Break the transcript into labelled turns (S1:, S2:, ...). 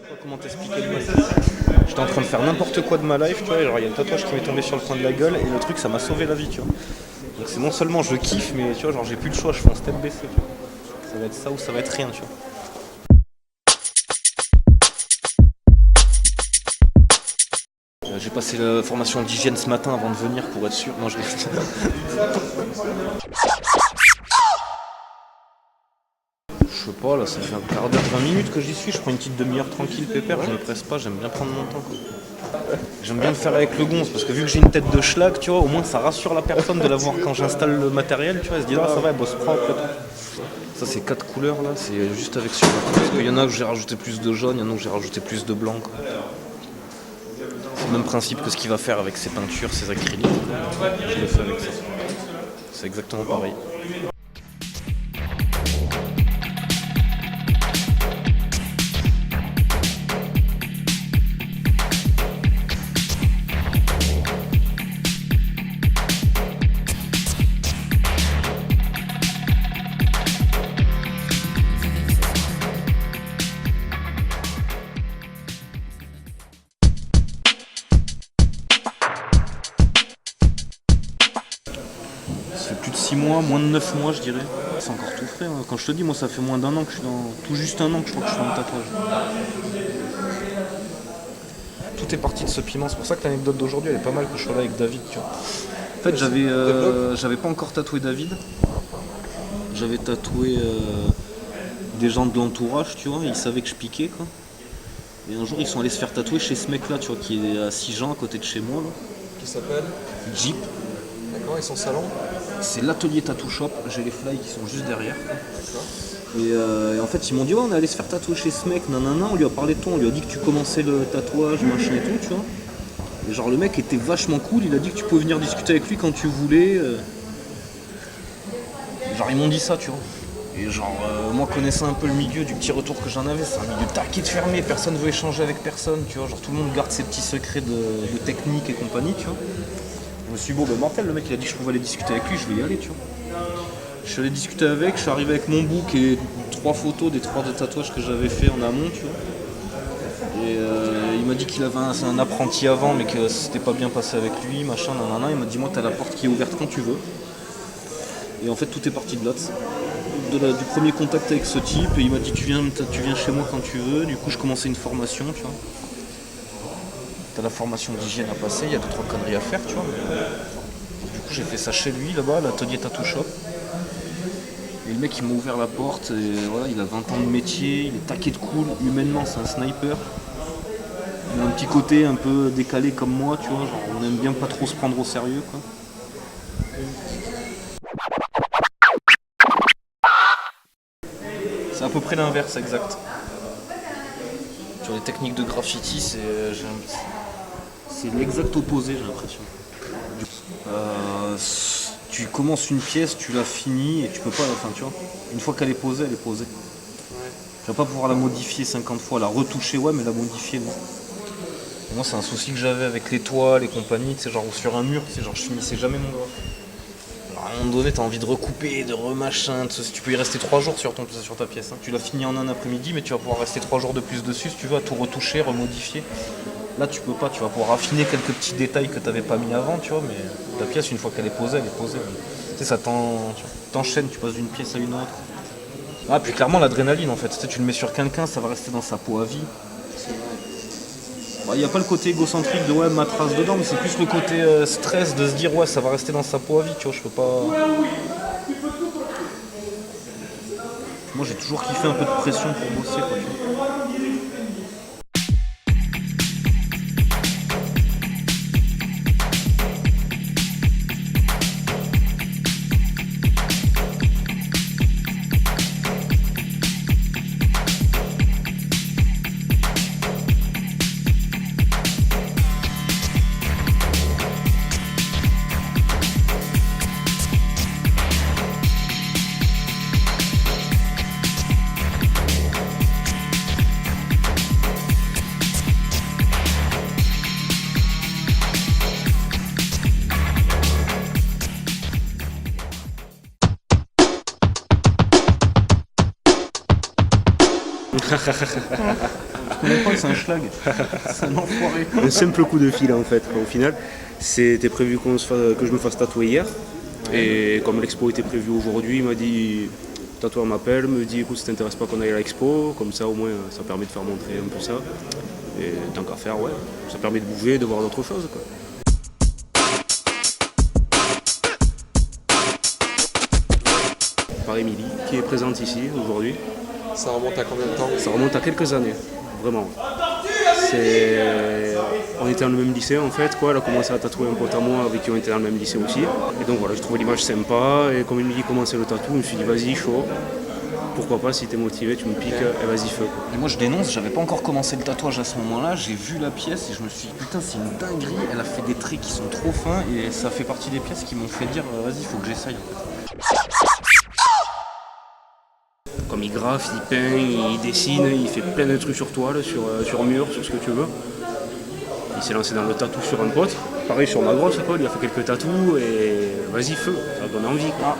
S1: pas comment t'expliquer le bail. J'étais en train de faire n'importe quoi de ma life, tu vois, genre il y a le tatouage qui m'est tombé sur le coin de la gueule et le truc ça m'a sauvé la vie, tu vois. Donc c'est non seulement je kiffe, mais tu vois, genre j'ai plus le choix, je fais un step baissé, tu vois. Ça va être ça ou ça va être rien, tu vois. J'ai passé la formation d'hygiène ce matin avant de venir pour être sûr. Non, je l'ai fait. Je sais pas, là, ça fait un quart d'heure, 20 minutes que j'y suis. Je prends une petite demi-heure tranquille, pépère. Je me presse pas, j'aime bien prendre mon temps, quoi. J'aime bien le faire avec le gonze parce que vu que j'ai une tête de schlag, tu vois, au moins ça rassure la personne de la voir quand j'installe le matériel, tu vois. Elle se dit, ah, ça va, elle bosse propre. Ça, c'est 4 couleurs là, c'est juste avec sur la. Parce qu'il y en a où j'ai rajouté plus de jaune, il y en a où j'ai rajouté plus de blanc, quoi. C'est le même principe que ce qu'il va faire avec ses peintures, ses acryliques. Je le fais avec ça. C'est exactement pareil. Ça fait plus de 6 mois, moins de 9 mois je dirais. C'est encore tout frais. Hein. Quand je te dis, moi ça fait moins d'un an que je suis dans. Tout juste un an que je crois que je suis dans le tatouage. Tout est parti de ce piment, c'est pour ça que l'anecdote d'aujourd'hui elle est pas mal que je sois là avec David, tu vois. En fait j'avais pas encore tatoué David. J'avais tatoué des gens de l'entourage, tu vois, ils savaient que je piquais quoi. Et un jour ils sont allés se faire tatouer chez ce mec là, tu vois, qui est à Sijan à côté de chez moi là.
S2: Qui s'appelle
S1: Jeep.
S2: D'accord, et son salon.
S1: C'est l'atelier Tattoo Shop, j'ai les fly qui sont juste derrière.
S2: D'accord.
S1: Et en fait ils m'ont dit ouais, on est allé se faire tatouer chez ce mec, nanana, on lui a parlé de toi, on lui a dit que tu commençais le tatouage, machin et tout, tu vois. Et genre le mec était vachement cool, il a dit que tu pouvais venir discuter avec lui quand tu voulais. Genre ils m'ont dit ça, tu vois. Et genre moi connaissant un peu le milieu du petit retour que j'en avais, c'est un milieu taquet de fermé, personne veut échanger avec personne, tu vois. Genre tout le monde garde ses petits secrets de technique et compagnie, tu vois. Je me suis dit bon ben mortel, le mec il a dit que je pouvais aller discuter avec lui, je vais y aller, tu vois. Je suis allé discuter avec, je suis arrivé avec mon book et 3 photos des 3 tatouages que j'avais fait en amont, tu vois. Et il m'a dit qu'il avait un apprenti avant mais que c'était pas bien passé avec lui, machin, nanana. Il m'a dit moi t'as la porte qui est ouverte quand tu veux. Et en fait tout est parti de là, du premier contact avec ce type, et il m'a dit tu viens chez moi quand tu veux. Du coup je commençais une formation, tu vois. T'as la formation d'hygiène à passer, il y a 2-3 conneries à faire, tu vois. Du coup j'ai fait ça chez lui là-bas, l'atelier Tattoo Shop. Et le mec il m'a ouvert la porte, et voilà, il a 20 ans de métier, il est taquet de cool, humainement c'est un sniper. Il a un petit côté un peu décalé comme moi, tu vois, genre on aime bien pas trop se prendre au sérieux quoi. C'est à peu près l'inverse exact. Sur les techniques de graffiti, c'est l'exact opposé j'ai l'impression. Tu commences une pièce, tu la finis et tu peux pas, enfin tu vois, une fois qu'elle est posée, elle est posée. Tu vas pas pouvoir la modifier 50 fois, la retoucher ouais mais la modifier non. Et moi c'est un souci que j'avais avec les toiles et compagnie, tu sais genre sur un mur, tu sais genre je finissais jamais mon doigt. Alors, à un moment donné t'as envie de recouper, de remachin, tu peux y rester 3 jours sur ta pièce. Hein. Tu l'as fini en un après-midi mais tu vas pouvoir rester 3 jours de plus dessus si tu veux à tout retoucher, remodifier. Là tu peux pas, tu vas pouvoir affiner quelques petits détails que tu n'avais pas mis avant, tu vois, mais la pièce une fois qu'elle est posée, elle est posée. Tu sais, ça t'enchaîne, tu passes d'une pièce à une autre. Ah puis clairement l'adrénaline en fait, tu le mets sur quelqu'un, ça va rester dans sa peau à vie. Il n'y a pas le côté égocentrique de ouais ma trace dedans, mais c'est plus le côté stress de se dire ouais ça va rester dans sa peau à vie, tu vois, je peux pas. Moi j'ai toujours kiffé un peu de pression pour bosser quoi, tu vois. Je connais pas, c'est un schlag. C'est un enfoiré.
S3: Un simple coup de fil en fait. Au final, c'était prévu que je me fasse tatouer hier. Et comme l'expo était prévue aujourd'hui, il m'a dit, le tatoueur m'appelle, me dit écoute, ça t'intéresse pas qu'on aille à l'expo, comme ça au moins ça permet de faire montrer un peu ça. Et tant qu'à faire, ouais, ça permet de bouger, de voir d'autres choses, quoi. Par Émilie, qui est présente ici aujourd'hui.
S2: Ça remonte à combien de temps?
S3: Ça remonte à quelques années, vraiment. On était dans le même lycée en fait, quoi. Elle a commencé à tatouer un pote à moi avec qui on était dans le même lycée aussi. Et donc voilà, j'ai trouvé l'image sympa et comme Émilie commençait le tatou, je me suis dit vas-y, chaud. Pourquoi pas, si t'es motivé, tu me piques, et vas-y, feu.
S1: Et moi je dénonce, j'avais pas encore commencé le tatouage à ce moment-là, j'ai vu la pièce et je me suis dit putain c'est une dinguerie, elle a fait des traits qui sont trop fins et ça fait partie des pièces qui m'ont fait dire vas-y faut que j'essaye.
S3: Comme il graffe, il peint, il dessine, il fait plein de trucs sur toile, sur mur, sur ce que tu veux. Il s'est lancé dans le tatou sur un pote. Pareil sur ma grosse, quoi, il a fait quelques tatous et vas-y feu, ça donne envie, quoi.